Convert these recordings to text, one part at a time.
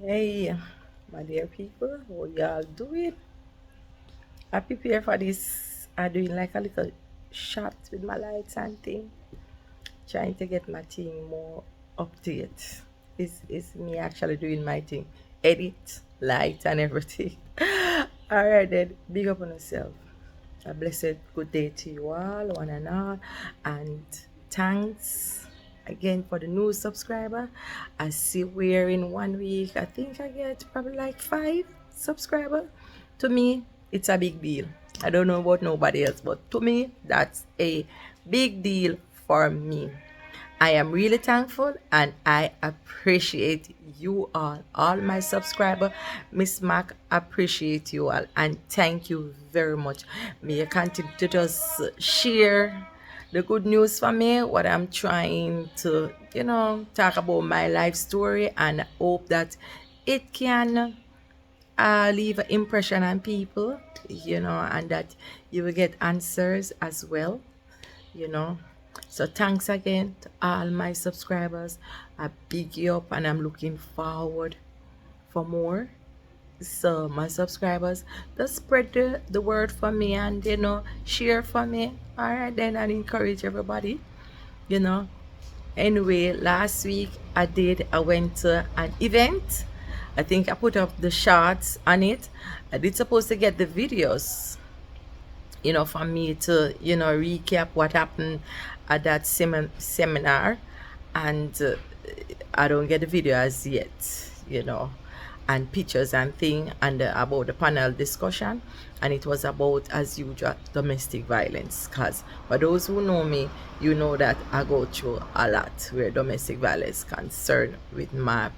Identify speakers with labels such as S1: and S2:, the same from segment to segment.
S1: Hey, my dear people, how y'all doing? I prepare for this. I'm doing like a little shot with my lights and thing, trying to get my thing more update. Is me actually doing my thing, edit, light, and everything. All right, then, big up on yourself. A blessed good day to you all, one and all, and thanks again for the new subscriber. I see we're in 1 week. I think I get probably like 5 subscribers. To me, it's a big deal. I don't know about nobody else, but to me, that's a big deal for me. I am really thankful and I appreciate you all my subscriber. Miss Mac, appreciate you all and thank you very much. May you continue to just share the good news for me, what I'm trying to, talk about my life story and hope that it can leave an impression on people, and that you will get answers as well you know. So thanks again to all my subscribers. I big you up and I'm looking forward for more. So my subscribers, just spread the word for me and share for me. Alright then and encourage everybody, you know. Anyway, last week I went to an event. I think I put up the shots on it. I did supposed to get the videos for me to, recap what happened at that seminar. And I don't get the video as yet, and pictures and thing, and about the panel discussion. And it was about, as usual, domestic violence. Because for those who know me, you know that I go through a lot where domestic violence concerned with my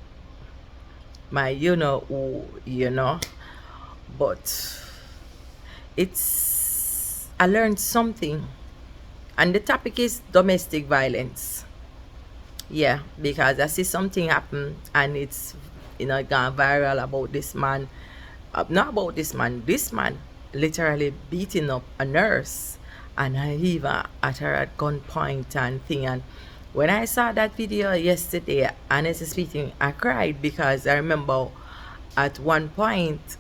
S1: but I learned something, and the topic is domestic violence. Yeah, because I see something happen, and it's gone viral about this man. Not about this man. This man literally beating up a nurse, and I even at her at gunpoint and thing. And when I saw that video yesterday, honestly speaking, I cried because I remember at one point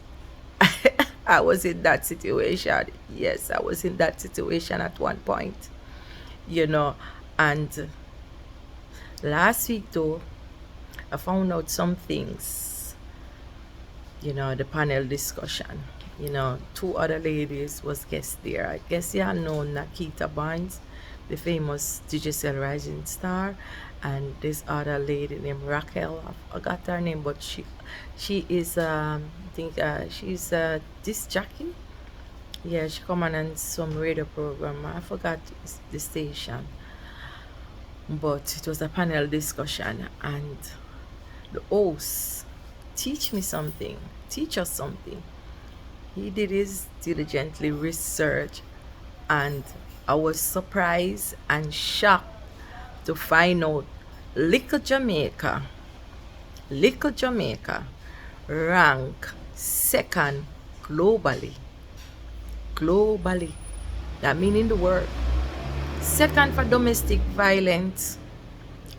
S1: I was in that situation. Yes, I was in that situation at one point, you know. And last week, though, I found out some things, the panel discussion. Two other ladies was guests there. I guess y'all know Nakita Barnes, the famous Digicel Rising Star, and this other lady named Raquel. I forgot her name, but she is I think she's a disc jockey. Yeah, she come on some radio program. I forgot the station, but it was a panel discussion, and the host teach me something, teach us something. He did his diligently research, and I was surprised and shocked to find out little Jamaica, little Jamaica rank second globally. Globally. That meaning the word. Second for domestic violence.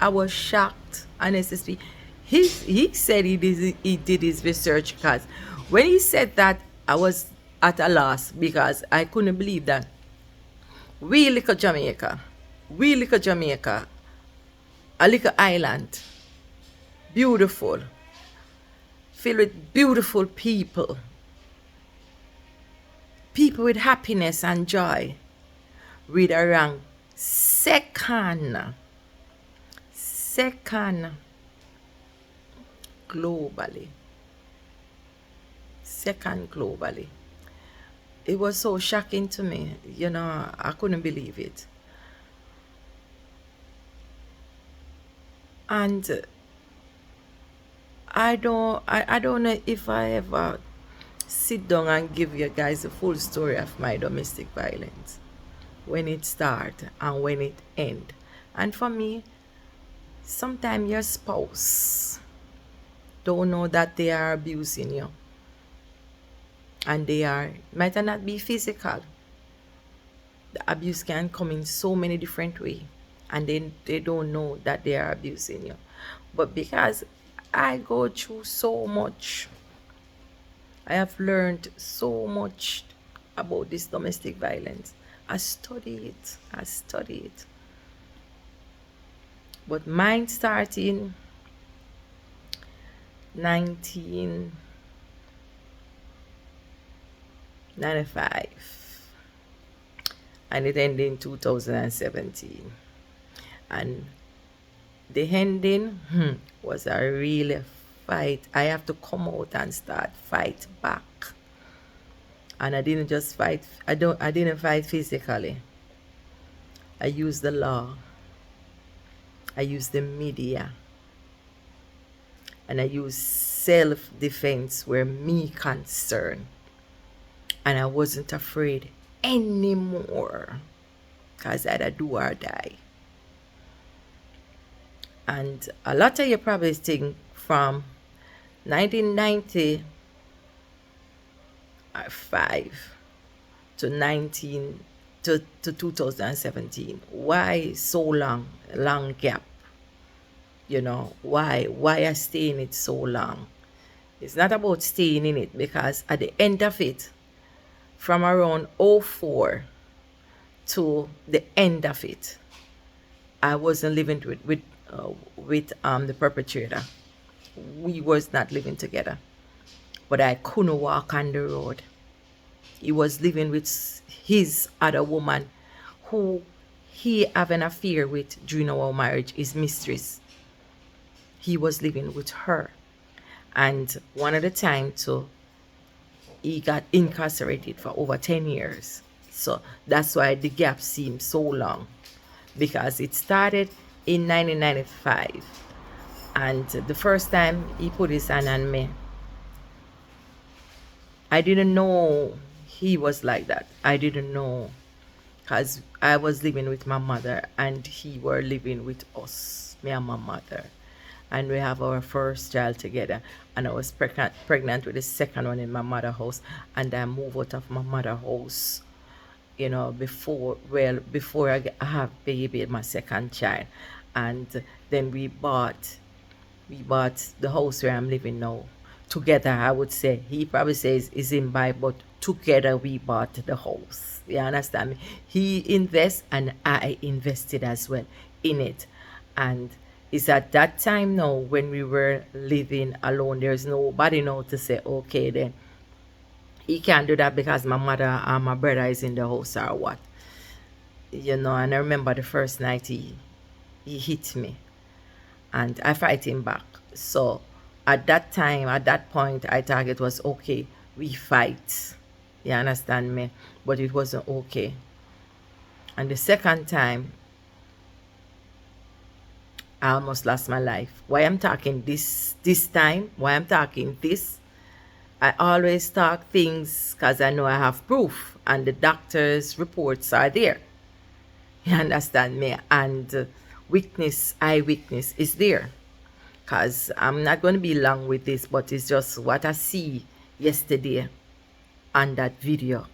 S1: I was shocked, honestly. He said he did his research, because when he said that, I was at a loss because I couldn't believe that we little Jamaica, a little island, beautiful, filled with beautiful people with happiness and joy, with a rank second globally. Second globally. It was so shocking to me. I couldn't believe it. And I don't know if I ever sit down and give you guys the full story of my domestic violence, when it start and when it end. And for me, sometimes your spouse don't know that they are abusing you, and they are might not be physical. The abuse can come in so many different ways, and then they don't know that they are abusing you. But because I go through so much. I have learned so much about this domestic violence. I study it. I study it. But mine starting 1995 and it ended in 2017. And the ending was a real fight. I have to come out and start fight back. And I didn't just fight. I didn't fight physically. I used the law. I used the media. And I used self-defense where me concerned. And I wasn't afraid anymore. Because I'd a do or die. And a lot of you probably think from 1995 to 2017. Why so long gap? You know, why I stay in it so long? It's not about staying in it, because at the end of it, from around 04 to the end of it, I wasn't living with the perpetrator. We was not living together, but I couldn't walk on the road. He was living with his other woman, who he have an affair with during our marriage, his mistress. He was living with her, and one at a time too, he got incarcerated for over 10 years. So that's why the gap seems so long, because it started in 1995, and the first time he put his hand on me, I didn't know he was like that. I didn't know, because I was living with my mother and he were living with us, me and my mother, and we have our first child together. And I was pregnant with the second one in my mother's house, and I moved out of my mother's house, you know, before I have baby, my second child. And then we bought the house where I'm living now together. I would say he probably says is in buy, but together we bought the house. You understand me? He invests and I invested as well in it. And it's at that time now when we were living alone. There's nobody now to say, okay, then he can't do that because my mother and my brother is in the house or what. You know, and I remember the first night he hit me and I fight him back. So at that time, at that point, I thought it was okay. We fight. You understand me? But it wasn't okay. And the second time, I almost lost my life. Why I'm talking this time, why I'm talking this, I always talk things because I know I have proof and the doctor's reports are there. You understand me? And eyewitness is there. Because I'm not going to be long with this, but it's just what I see yesterday on that video.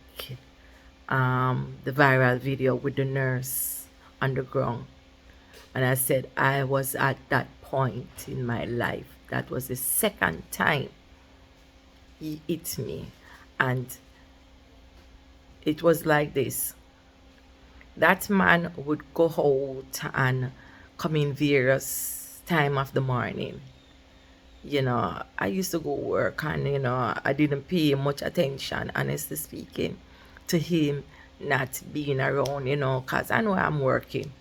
S1: The viral video with the nurse on the ground. And I said I was at that point in my life. That was the second time he hit me. And it was like this. That man would go out and come in various time of the morning. You know, I used to go work and, you know, I didn't pay much attention, honestly speaking, to him not being around, you know, because I know I'm working.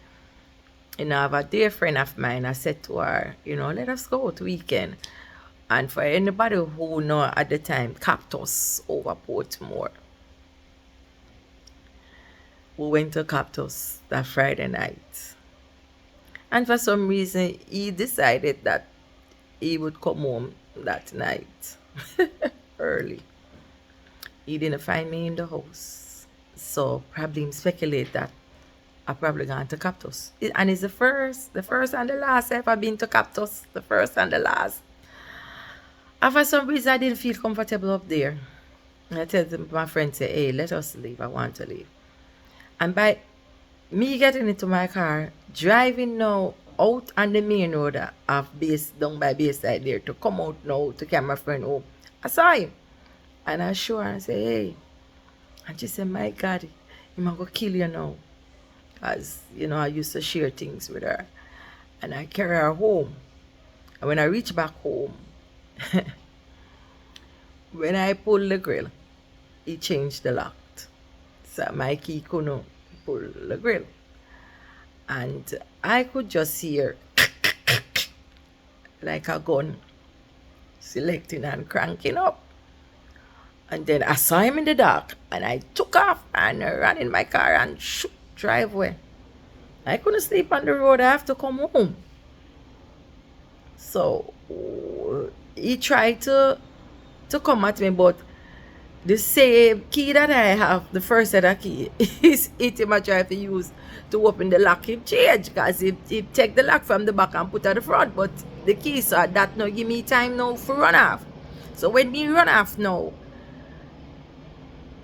S1: You know, I have a dear friend of mine, I said to her, you know, let us go out weekend. And for anybody who know at the time, Cactus over Portmore, we went to Cactus that Friday night. And for some reason, he decided that he would come home that night early. He didn't find me in the house. So probably him speculate that I probably gone to Cactus. And it's the first and the last I've ever been to Cactus. The first and the last. And for some reason, I didn't feel comfortable up there. And I told my friend, say, hey, let us leave. I want to leave. And by me getting into my car, driving now out on the main road of base down by Bayside there to come out now to carry my friend home. I saw him and I show her and say, hey. And she said, my God, he might go kill you now. Because, I used to share things with her. And I carry her home. And when I reach back home, when I pull the grill, he changed the lock. So my key couldn't pull the grill. And I could just hear like a gun selecting and cranking up. And then I saw him in the dark and I took off and ran in my car and shoot driveway. I couldn't sleep on the road. I have to come home. So he tried to come at me, but the same key that I have, the first set of key, is it him I try to use to open the lock. He changed because he take the lock from the back and put at the front, but the key so that no give me time now for run off. So when me run off now,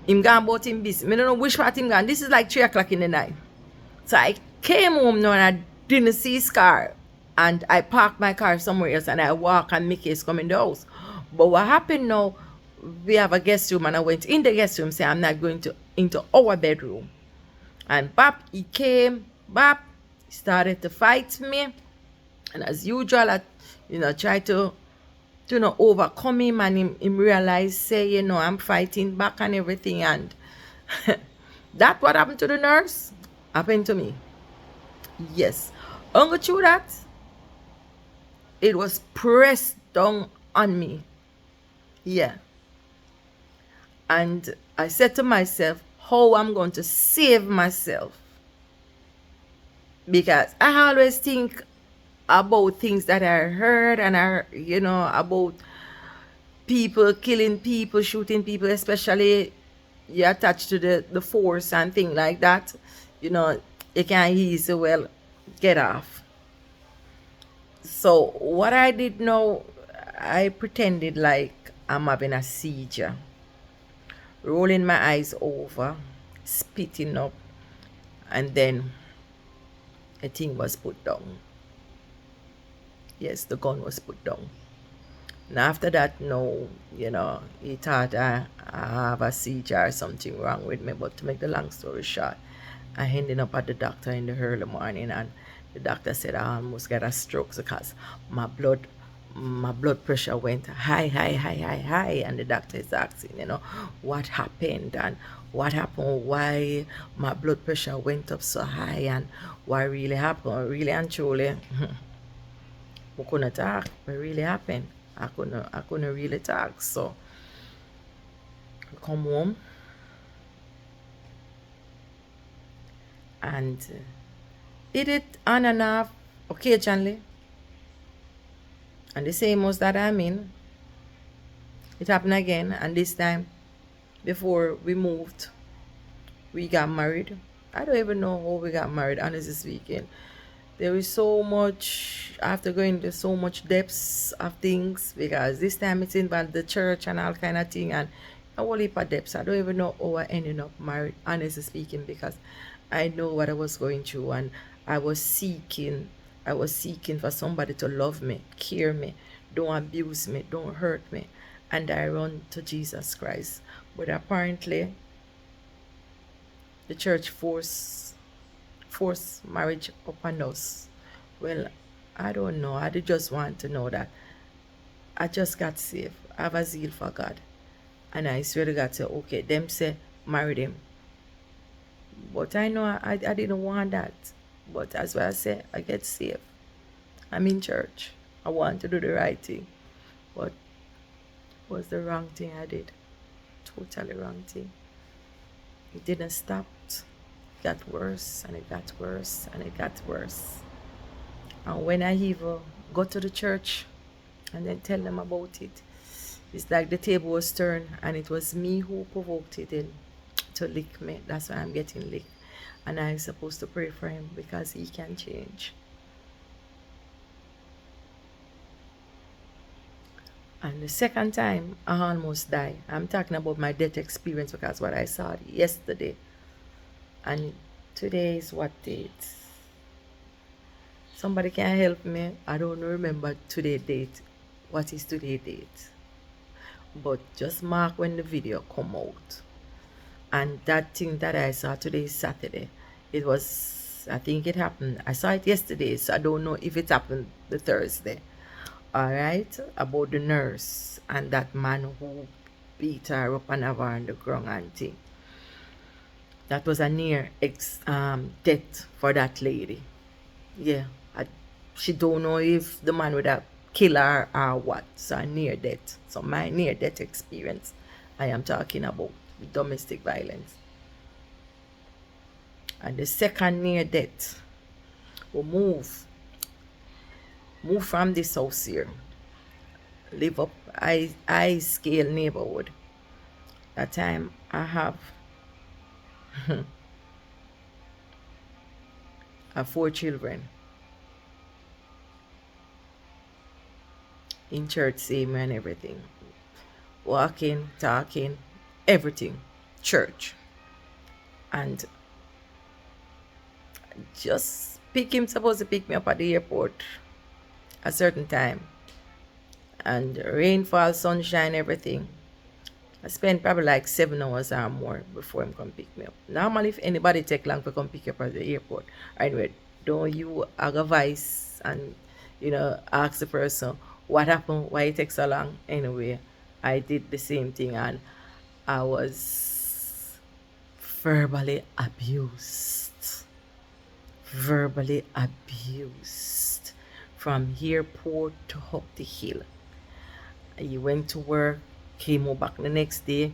S1: him gone about him business. I don't know which part him gone. This is like 3 o'clock in the night. So I came home now and I didn't see his car. And I parked my car somewhere else and I walk and Mickey is coming in the house. But what happened now, we have a guest room and I went in the guest room saying I'm not going into our bedroom. And Bap, he came, Bap, started to fight me. And as usual, I tried to overcome him and him realize, say, I'm fighting back and everything. And that what happened to the nurse happened to me. Yes. Only through that, it was pressed down on me. Yeah. And I said to myself, how I'm going to save myself. Because I always think about things that I heard and about people killing people, shooting people, especially you attached to the force and things like that. You can't easily well get off. So what I did now, I pretended like I'm having a seizure, rolling my eyes over, spitting up, and then a thing was put down. Yes, the gun was put down. And after that, no, he thought I have a seizure or something wrong with me. But to make the long story short, I ended up at the doctor in the early morning, and the doctor said I almost got a stroke because my blood pressure went high, and the doctor is asking, what happened and what happened, why my blood pressure went up so high, and what really happened, really and truly. I couldn't talk. What really happened? I couldn't really talk. So I come home and did it on and off occasionally. And the same house that I'm in, it happened again. And this time, before we moved, we got married. I don't even know how we got married, honestly speaking. There is so much, after going into so much depths of things, because this time it's involved the church and all kind of thing, and a whole heap of depths. I don't even know how I ended up married, honestly speaking, because I know what I was going through, and I was seeking for somebody to love me, care me, don't abuse me, don't hurt me, and I run to Jesus Christ. But apparently, the church force marriage upon us. Well, I don't know. I just want to know that I just got saved. I have a zeal for God. And I swear to God, say, okay, them say, marry them. But I know I didn't want that. But as well I say, I get saved. I'm in church. I want to do the right thing. But it was the wrong thing I did. Totally wrong thing. It didn't stop. Got worse and it got worse and it got worse. And when I even go to the church and then tell them about it, it's like the table was turned and it was me who provoked it in to lick me. That's why I'm getting licked. And I'm supposed to pray for him because he can change. And the second time I almost died. I'm talking about my death experience because what I saw yesterday. And today is what date? Somebody can help me. I don't remember today date. What is today date? But just mark when the video come out. And that thing that I saw today is Saturday. It was, I think it happened. I saw it yesterday, so I don't know if it happened the Thursday. All right, about the nurse and that man who beat her up and have her on the ground and thing. That was a near death for that lady. Yeah, she don't know if the man would have killed her or what. So a near death. So my near death experience, I am talking about domestic violence. And the second near death will move from this house here, live up high scale neighborhood. That time I have 4 children in church, same and everything, walking, talking, everything, church. And just supposed to pick me up at the airport a certain time, and rainfall, sunshine, everything. I spent probably like 7 hours or more before him come pick me up. Normally, if anybody take long to come pick you up at the airport, anyway, don't you advise and ask the person what happened, why it takes so long. Anyway, I did the same thing, and I was verbally abused. Verbally abused from airport to up the hill. I went to work, came back the next day,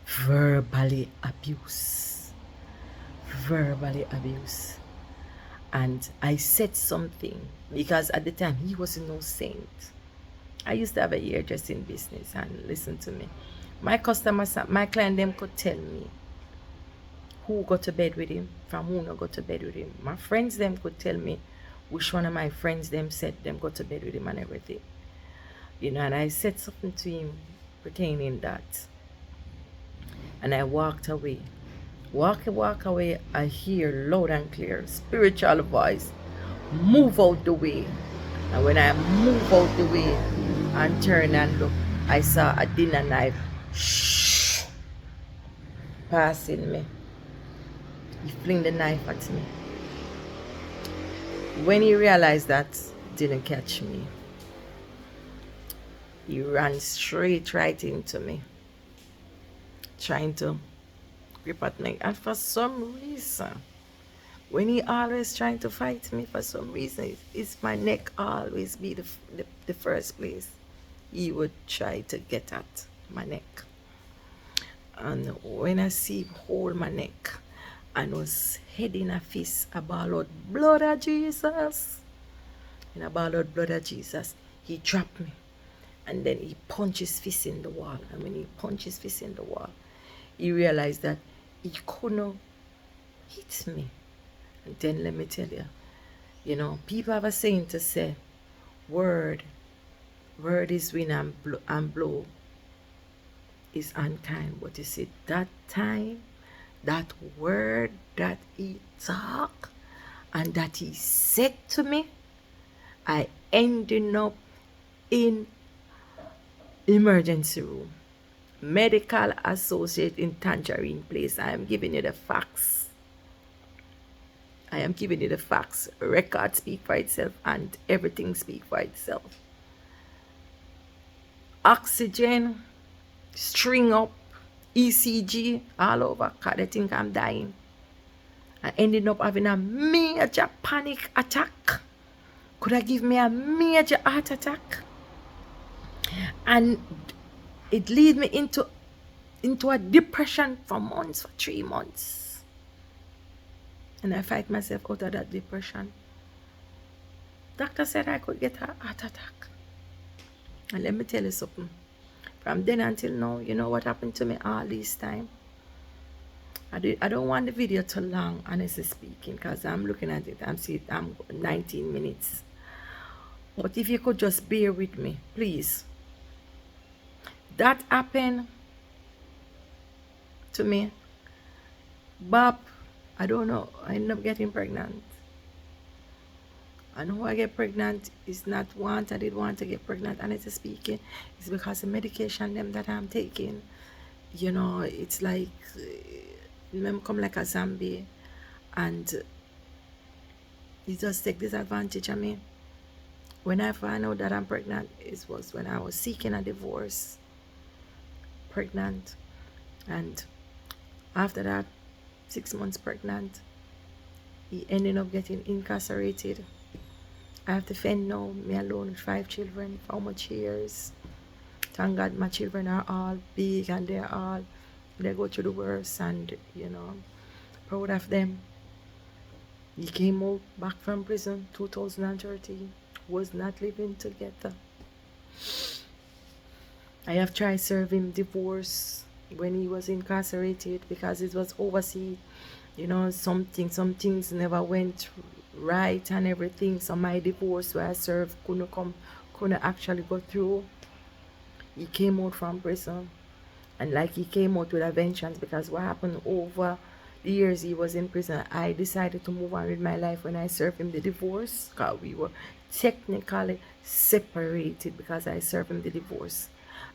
S1: verbally abused. Verbally abused. And I said something because at the time he was no saint. I used to have a hairdressing business, and listen to me. My customers, my client, them could tell me who got to bed with him, from who not got to bed with him. My friends, them could tell me which one of my friends them said them got to bed with him and everything. And I said something to him pertaining that. And I walked away. Walk away, I hear loud and clear, spiritual voice, move out the way. And when I move out the way and turn and look, I saw a dinner knife passing me. He fling the knife at me. When he realized that, didn't catch me. He ran straight right into me, trying to grip at me. And for some reason, when he always trying to fight me, for some reason, it's my neck always be the first place he would try to get at my neck. And when I see him hold my neck and was heading a fist, a ball out blood of Jesus. In a ball out blood of Jesus, he dropped me. And then he punched his fist in the wall. And when he punched his fist in the wall, he realized that he couldn't hit me. And then let me tell you, people have a saying to say, word is win and blow is unkind. But you see, that time, that word that he talked and that he said to me, I ended up in emergency room, medical associate in Tangerine Place. I am giving you the facts. Record speak for itself and everything speak for itself. Oxygen, string up, ECG, all over, because they think I'm dying. I ended up having a major panic attack. Could have given me a major heart attack. And it lead me into a depression for months, for 3 months. And I fight myself out of that depression. Doctor said I could get a heart attack. And let me tell you something. From then until now, you know what happened to me all this time? I don't want the video too long, honestly speaking, because I'm looking at it. I'm 19 minutes. But if you could just bear with me, please. That happened to me. Bob, I don't know. I ended up getting pregnant. And how I get pregnant is not want I did want to get pregnant, honestly speaking. It's because the medication them that I'm taking, you know, it's like them come like a zombie, and you just take disadvantage of me. When I found out that I'm pregnant, it was when I was seeking a divorce, pregnant, and after that, 6 months pregnant, he ended up getting incarcerated. I have to fend now, me alone with 5 children, for how much years. Thank God my children are all big and they go through the worst, and you know, proud of them. He came out back from prison 2013, was not living together. I have tried serving divorce when he was incarcerated because it was overseas. You know, some things never went right and everything. So my divorce where I served couldn't actually go through. He came out from prison, and like he came out with a vengeance, because what happened over the years he was in prison, I decided to move on with my life when I served him the divorce, because we were technically separated because I served him the divorce.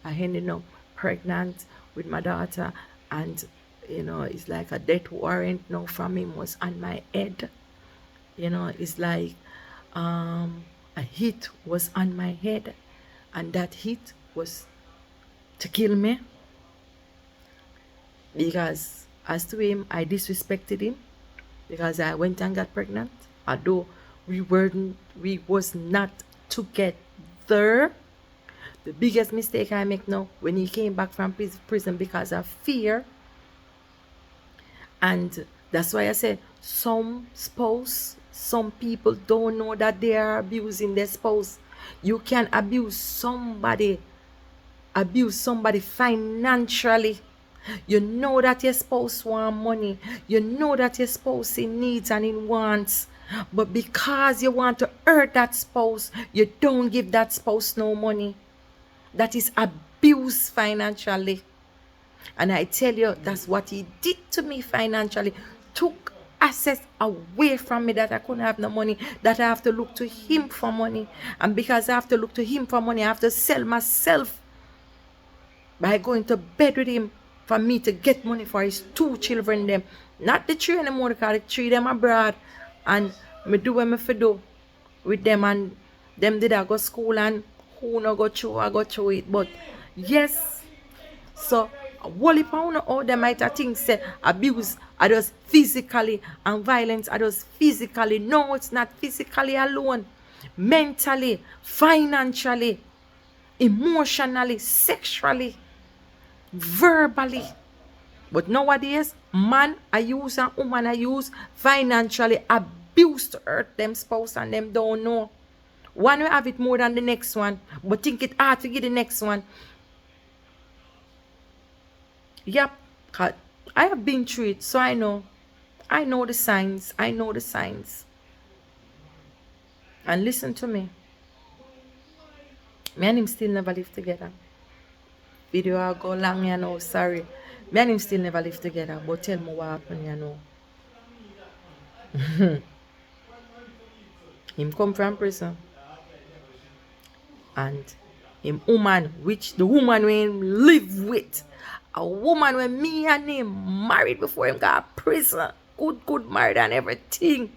S1: I ended up pregnant with my daughter, and you know, it's like a death warrant now from him was on my head. You know, it's like a hit was on my head, and that hit was to kill me, because as to him, I disrespected him because I went and got pregnant, although we was not together. The biggest mistake I make now, when he came back from prison because of fear, and that's why I said some people don't know that they are abusing their spouse. You can abuse somebody financially. You know that your spouse want money. You know that your spouse in needs and in wants. But because you want to hurt that spouse, you don't give that spouse no money. That is abuse financially. And I tell you, that's what he did to me financially. Took assets away from me that I couldn't have no money, that I have to look to him for money. And because I have to look to him for money, I have to sell myself by going to bed with him for me to get money for his 2 children them. Not the 3 anymore, because the 3 them abroad. And me do what me fi do with them, and them did I go school, and who no go through, I go through it. But yes, so whole heap of una out there might have think say abuse are just physically and violence are just physically. No, it's not physically alone. Mentally, financially, emotionally, sexually, verbally. But nowadays, man I use and woman I use financially abuse to hurt them spouse, and them don't know. One will have it more than the next one, but think it hard to get the next one. Yep, I have been through it, so I know. I know the signs. I know the signs. And listen to me. Me and him still never live together. Video I go long, you know, sorry. Me and him still never live together, but tell me what happened, you know. Him come from prison. And him woman, which the woman we him live with, a woman when me and him married before him got prison, good married and everything.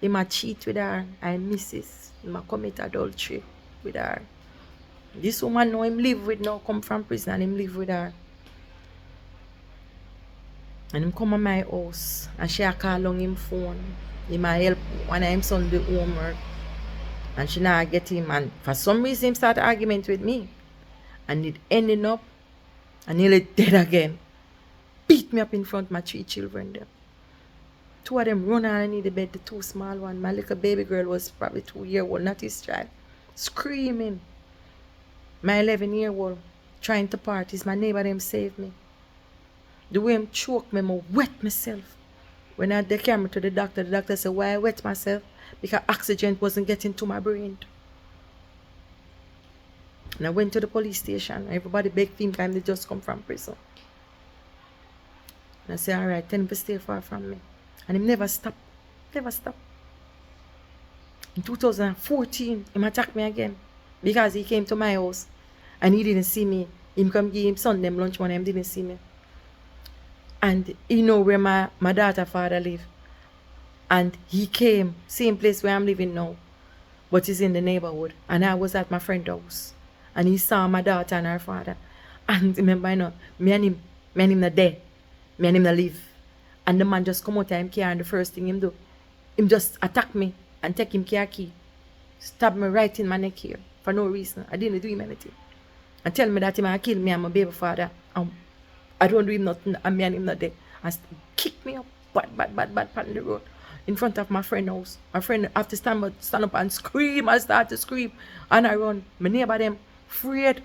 S1: Him a cheat with her and missus. Him a commit adultery with her. This woman know him live with now, come from prison, and him live with her. And him come to my house, and she a call on him phone. Him a help one of him son do homework. And she not get him, and for some reason him start argument with me. And it ending up and nearly dead again. Beat me up in front of my 3 children there. 2 of them run underneath the bed, the 2 small one. My little baby girl was probably 2-year-old, not his child. Screaming. My 11-year-old trying to party. My neighbor them saved me. The way him choke me, I wet myself. When they carried me to the doctor said, why I wet myself? Because oxygen wasn't getting to my brain. And I went to the police station. Everybody begged him because they just come from prison. And I said, alright, tell him to stay far from me. And him never stop. Never stop. In 2014, him attacked me again because he came to my house and he didn't see me. Him come give him son them lunch money, him didn't see me. And he know where my daughter father live. And he came, same place where I'm living now, but he's in the neighborhood. And I was at my friend's house. And he saw my daughter and her father. And remember, you know, me and him not there. Me and him not live. And the man just come out of him car and the first thing him do, him just attack me and take him car key. Stab me right in my neck here for no reason. I didn't do him anything. And tell me that he might kill me and my baby father. I don't do him nothing and me and him not there. And kick me up bad on the road in front of my friend's house. My friend have to stand up and scream. I start to scream and I run. My neighbor them afraid.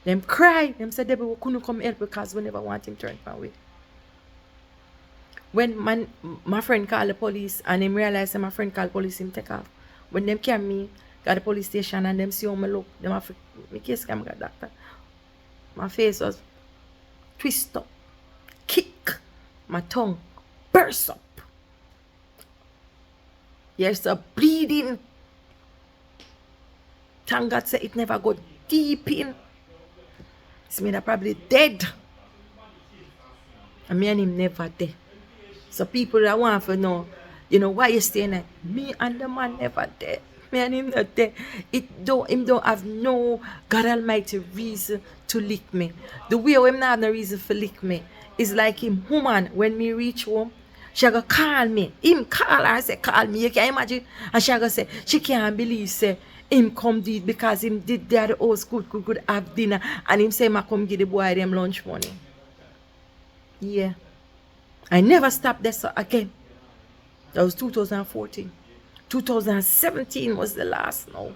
S1: Them cry. Them said they couldn't come help because we never want him turned away. When my friend called the police and him realized that my friend called police, him take off. When them carry me, got the police station and them see how me look, them have my case come got doctor. My face was twist up, kick, my tongue burst up. Yes, a bleeding. Thank God say it never go deep in. It's me that probably dead. And me and him never dead. So people that want to know, you know, why you staying there? Me and the man never dead. Me and him not dead. Him don't have no God Almighty reason to lick me. The way him not have no reason for lick me is like him woman when me reach home. She go call me. Him call her and say, call me. You can imagine? And she go say, she can't believe say him come do it because him did there the house could have dinner. And him say, I come give the boy them lunch money. Yeah. I never stopped there again. That was 2014. 2017 was the last now.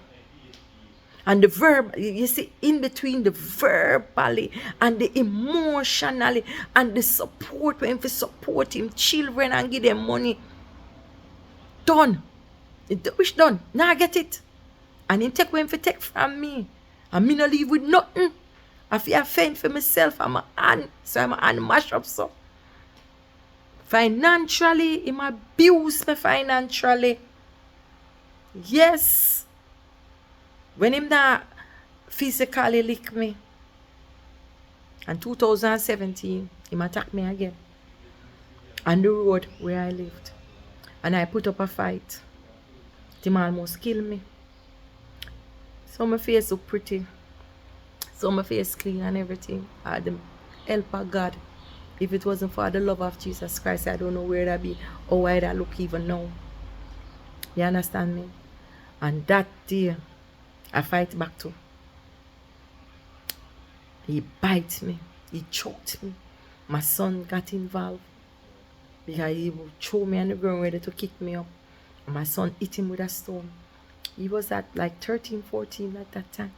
S1: And the verb, you see, in between the verbally and the emotionally and the support, when we support him, children and give them money. Done. Which done? Now I get it. And him take when he take from me. And me not leave with nothing. I feel fend for myself. I'm a hand. So I'm a hand mash up so. Financially, him abuse me financially. Yes. When him not physically lick me. And 2017, him attacked me again. On the road where I lived. And I put up a fight. Him almost killed me. So my face look pretty. So my face clean and everything. I had the help of God. If it wasn't for the love of Jesus Christ, I don't know where I'd be or why I look even now. You understand me? And that day, I fight back too. He bites me. He choked me. My son got involved. Because he would throw me on the ground ready to kick me up. And my son hit him with a stone. He was at like 13, 14 at that time.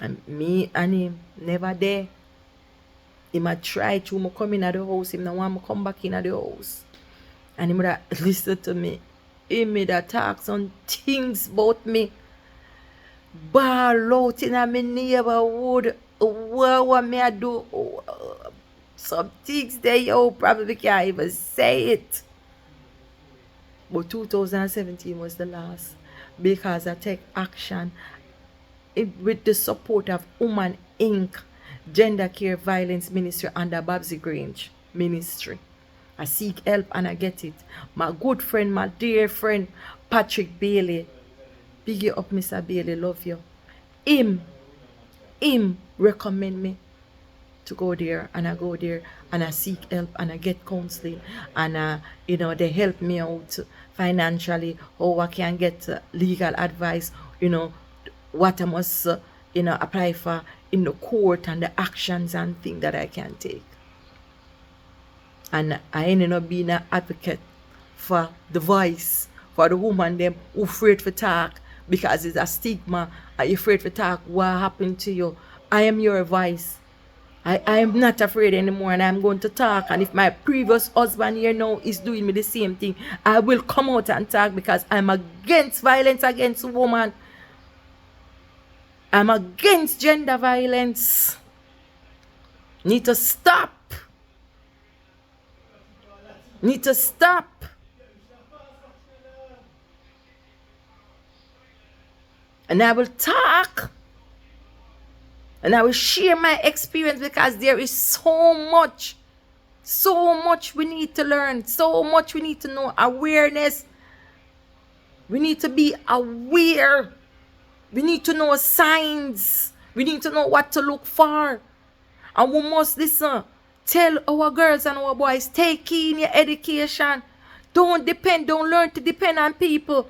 S1: And me and him never there. He might try to come in at the house. He don't want me come back in at the house. And he would have listened to me. He made a talk some things about me. Ball out in my neighborhood. What me I do? Some things they probably can't even say it. But 2017 was the last. Because I take action with the support of Woman Inc. Gender Care Violence Ministry under Babsy Grange Ministry. I seek help and I get it. My good friend, my dear friend, Patrick Bailey. Big you up, Mr. Bailey, love you. Him recommend me to go there, and I go there and I seek help and I get counseling and they help me out financially, how I can get legal advice, what I must apply for in the court and the actions and things that I can take. And I ended up being an advocate for the voice, for the woman them who afraid to talk because it's a stigma. Are you afraid to talk? What happened to you? I am your voice. I am not afraid anymore, and I'm going to talk. And if my previous husband here now is doing me the same thing, I will come out and talk because I'm against violence against women. I'm against gender violence. Need to stop. Need to stop. And I will talk. And I will share my experience because there is so much we need to learn, so much we need to know. Awareness. We need to be aware. We need to know signs. We need to know what to look for. And we must listen. Tell our girls and our boys, take in your education. Don't learn to depend on people.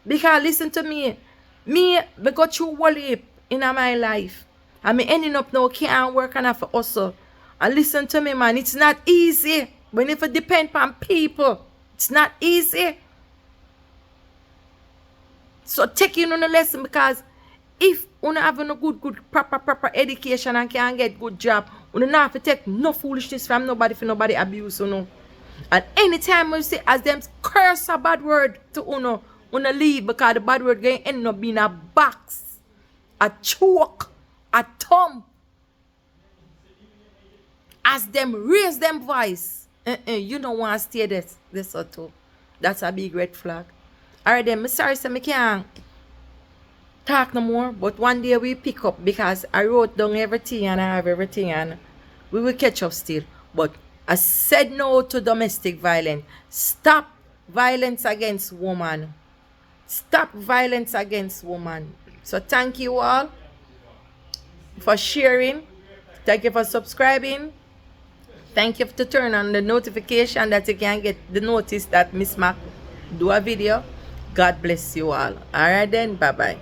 S1: Because listen to me. Me got through worry in my life. And me ending up now can't work and have to hustle. And listen to me, man. It's not easy. When you depend on people, it's not easy. So take in on a lesson, because if you have a good, proper education and can get good job, you don't have to take no foolishness from nobody for nobody abuse, you know. And anytime you see as them curse a bad word to you leave, because the bad word going end up being a box, a choke, a thumb. As them raise them voice, you don't want to stay this or two. That's a big red flag. Alright then, I'm sorry so I can't talk no more, but one day we pick up, because I wrote down everything and I have everything, and we will catch up still. But I said no to domestic violence. Stop violence against women. Stop violence against women. So thank you all for sharing. Thank you for subscribing. Thank you to turn on the notification that you can get the notice that Miss Mac do a video. God bless you all. Alright then, bye bye.